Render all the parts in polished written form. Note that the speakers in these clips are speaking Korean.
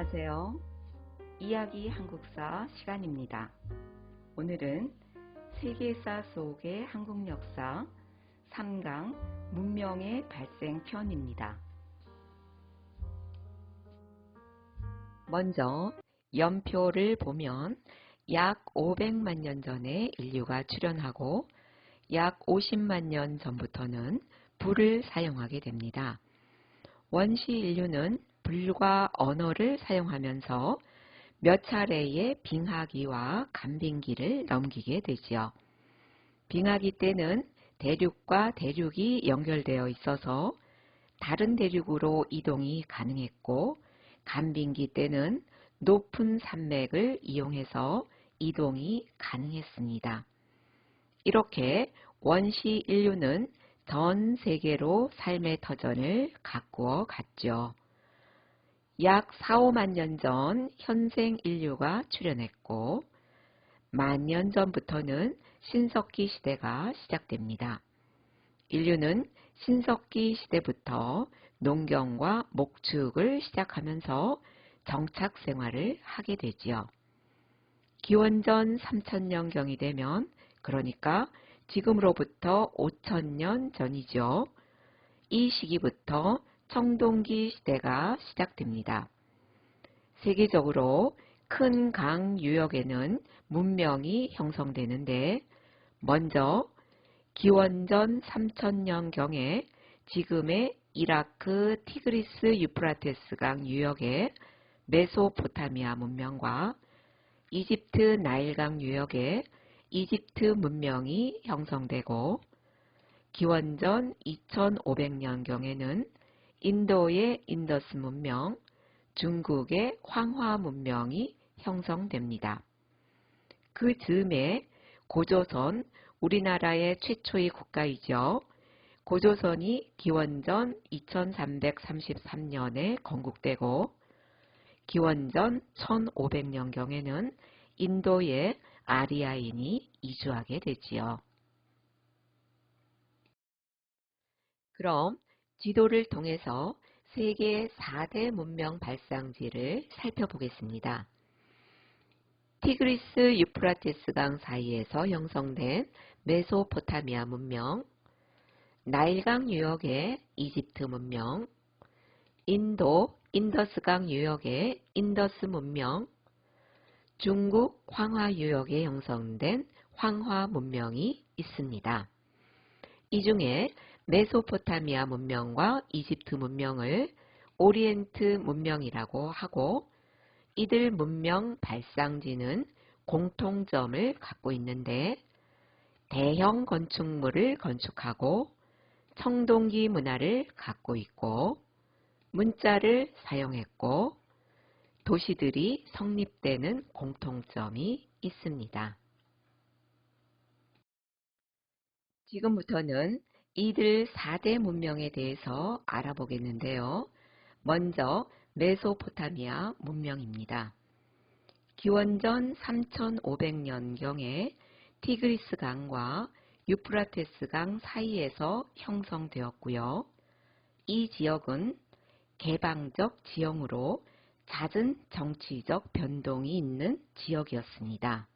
안녕하세요. 이야기 한국사 시간입니다. 오늘은 세계사 속의 한국 역사 3강 문명의 발생 편입니다. 먼저 연표를 보면 약 500만 년 전에 인류가 출현하고 약 50만 년 전부터는 불을 사용하게 됩니다. 원시 인류는 불과 언어를 사용하면서 몇 차례의 빙하기와 간빙기를 넘기게 되지요. 빙하기 때는 대륙과 대륙이 연결되어 있어서 다른 대륙으로 이동이 가능했고, 간빙기 때는 높은 산맥을 이용해서 이동이 가능했습니다. 이렇게 원시 인류는 전 세계로 삶의 터전을 가꾸어 갔죠. 약 4, 5만 년 전 현생 인류가 출현했고, 10,000년 전부터는 신석기 시대가 시작됩니다. 인류는 신석기 시대부터 농경과 목축을 시작하면서 정착 생활을 하게 되지요. 기원전 3000년경이 되면, 그러니까 지금으로부터 5000년 전이죠. 이 시기부터 청동기 시대가 시작됩니다. 세계적으로 큰 강 유역에는 문명이 형성되는데, 먼저 기원전 3000년경에 지금의 이라크 티그리스 유프라테스 강 유역의 메소포타미아 문명과 이집트 나일강 유역의 이집트 문명이 형성되고, 기원전 2500년경에는 인도의 인더스 문명, 중국의 황화 문명이 형성됩니다. 그 즈음에 고조선, 우리나라의 최초의 국가이죠. 고조선이 기원전 2333년에 건국되고, 기원전 1500년경에는 인도의 아리아인이 이주하게 되지요. 그럼 지도를 통해서 세계 4대 문명 발상지를 살펴보겠습니다. 티그리스 유프라테스 강 사이에서 형성된 메소포타미아 문명, 나일강 유역의 이집트 문명, 인도 인더스강 유역의 인더스 문명, 중국 황화 유역에 형성된 황화 문명이 있습니다. 이 중에 메소포타미아 문명과 이집트 문명을 오리엔트 문명이라고 하고, 이들 문명 발상지는 공통점을 갖고 있는데, 대형 건축물을 건축하고 청동기 문화를 갖고 있고, 문자를 사용했고, 도시들이 성립되는 공통점이 있습니다. 지금부터는 이들 4대 문명에 대해서 알아보겠는데요. 먼저 메소포타미아 문명입니다. 기원전 3500년경에 티그리스 강과 유프라테스 강 사이에서 형성되었고요. 이 지역은 개방적 지형으로 잦은 정치적 변동이 있는 지역이었습니다.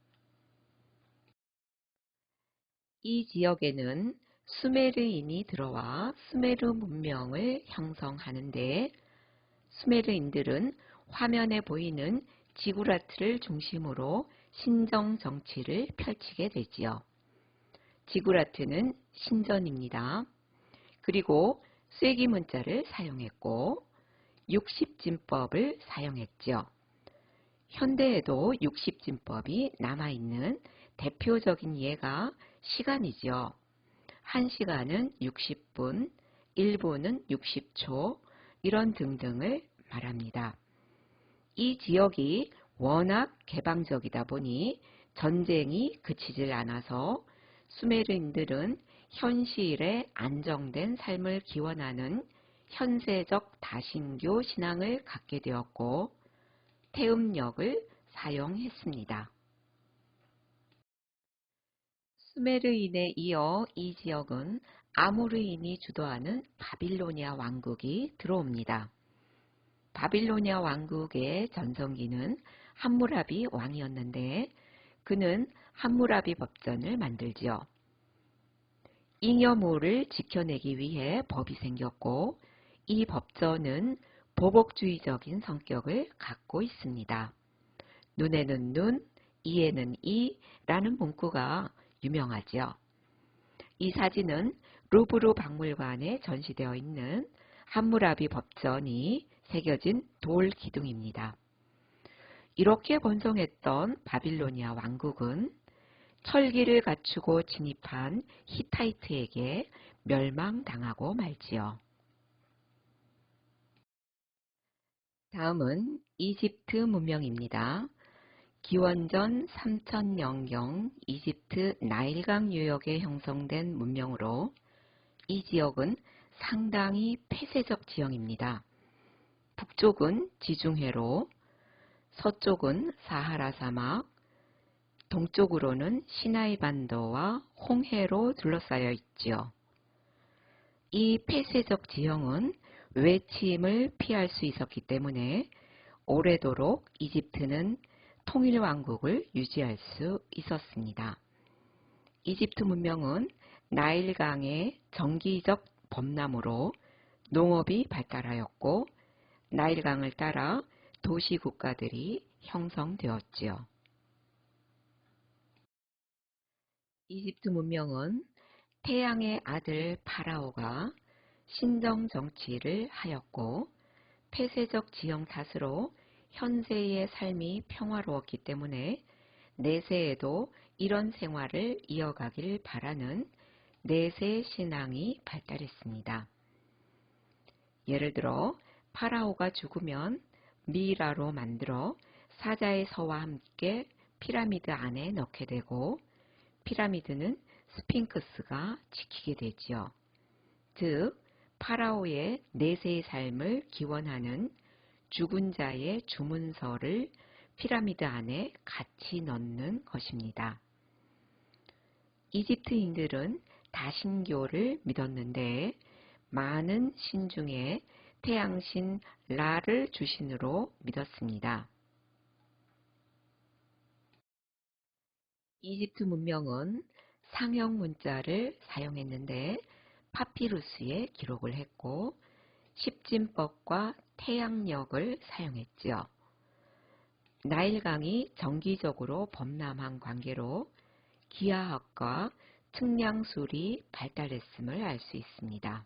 이 지역에는 수메르인이 들어와 수메르 문명을 형성하는데, 수메르인들은 화면에 보이는 지구라트를 중심으로 신정 정치를 펼치게 되지요. 지구라트는 신전입니다. 그리고 쐐기 문자를 사용했고 60진법을 사용했죠. 현대에도 60진법이 남아있는 대표적인 예가 시간이죠. 1시간은 60분, 1분은 60초, 이런 등등을 말합니다. 이 지역이 워낙 개방적이다 보니 전쟁이 그치질 않아서 수메르인들은 현시일에 안정된 삶을 기원하는 현세적 다신교 신앙을 갖게 되었고, 태음력을 사용했습니다. 수메르인에 이어 이 지역은 아모르인이 주도하는 바빌로니아 왕국이 들어옵니다. 바빌로니아 왕국의 전성기는 함무라비 왕이었는데 그는 함무라비 법전을 만들지요. 잉여물을 지켜내기 위해 법이 생겼고 이 법전은 보복주의적인 성격을 갖고 있습니다. 눈에는 눈, 이에는 이라는 문구가 유명하지요. 이 사진은 루브르 박물관에 전시되어 있는 함무라비 법전이 새겨진 돌 기둥입니다. 이렇게 번성했던 바빌로니아 왕국은 철기를 갖추고 진입한 히타이트에게 멸망당하고 말지요. 다음은 이집트 문명입니다. 기원전 3000년경 이집트 나일강 유역에 형성된 문명으로 이 지역은 상당히 폐쇄적 지형입니다. 북쪽은 지중해로, 서쪽은 사하라 사막, 동쪽으로는 시나이 반도와 홍해로 둘러싸여 있지요. 이 폐쇄적 지형은 외침을 피할 수 있었기 때문에 오래도록 이집트는 통일왕국을 유지할 수 있었습니다. 이집트 문명은 나일강의 정기적 범람으로 농업이 발달하였고 나일강을 따라 도시국가들이 형성되었지요. 이집트 문명은 태양의 아들 파라오가 신정 정치를 하였고 폐쇄적 지형 탓으로 현세의 삶이 평화로웠기 때문에 내세에도 이런 생활을 이어가길 바라는 내세 신앙이 발달했습니다. 예를 들어 파라오가 죽으면 미이라로 만들어 사자의 서와 함께 피라미드 안에 넣게 되고 피라미드는 스핑크스가 지키게 되지요. 즉 파라오의 내세의 삶을 기원하는 죽은 자의 주문서를 피라미드 안에 같이 넣는 것입니다. 이집트인들은 다신교를 믿었는데 많은 신 중에 태양신 라를 주신으로 믿었습니다. 이집트 문명은 상형 문자를 사용했는데 파피루스에 기록을 했고 십진법과 태양력을 사용했지요. 나일강이 정기적으로 범람한 관계로 기하학과 측량술이 발달했음을 알 수 있습니다.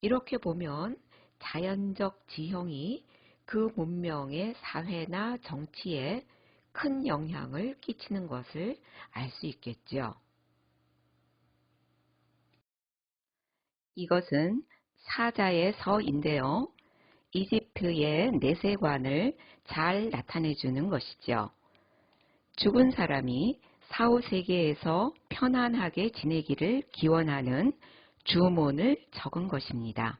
이렇게 보면 자연적 지형이 그 문명의 사회나 정치에 큰 영향을 끼치는 것을 알 수 있겠죠. 이것은 사자의 서인데요. 이집트의 내세관을 잘 나타내주는 것이죠. 죽은 사람이 사후세계에서 편안하게 지내기를 기원하는 주문을 적은 것입니다.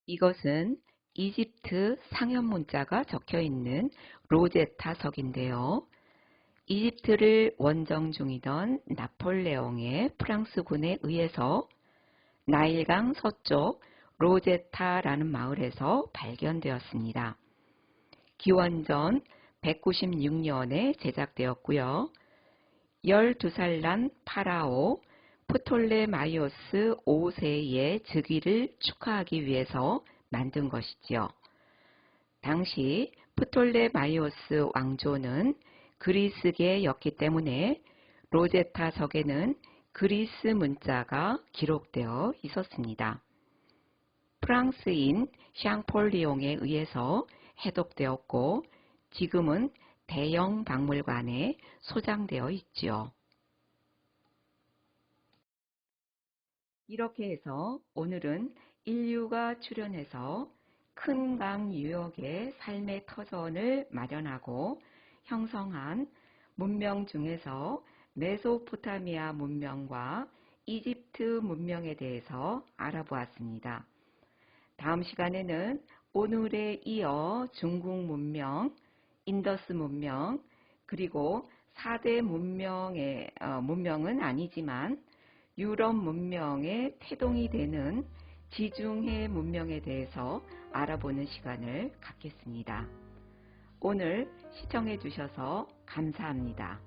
이것은 이집트 상형 문자가 적혀 있는 로제타석인데요. 이집트를 원정 중이던 나폴레옹의 프랑스군에 의해서 나일강 서쪽 로제타라는 마을에서 발견되었습니다. 기원전 196년에 제작되었고요. 12살 난 파라오 프톨레마이오스 5세의 즉위를 축하하기 위해서 만든 것이지요. 당시 프톨레마이오스 왕조는 그리스계였기 때문에 로제타석에는 그리스 문자가 기록되어 있었습니다. 프랑스인 샹폴리옹에 의해서 해독되었고 지금은 대형 박물관에 소장되어 있지요. 이렇게 해서 오늘은 인류가 출현해서 큰 강 유역의 삶의 터전을 마련하고 형성한 문명 중에서 메소포타미아 문명과 이집트 문명에 대해서 알아보았습니다. 다음 시간에는 오늘에 이어 중국 문명, 인더스 문명, 그리고 4대 문명은 아니지만 유럽 문명의 태동이 되는 지중해 문명에 대해서 알아보는 시간을 갖겠습니다. 오늘 시청해 주셔서 감사합니다.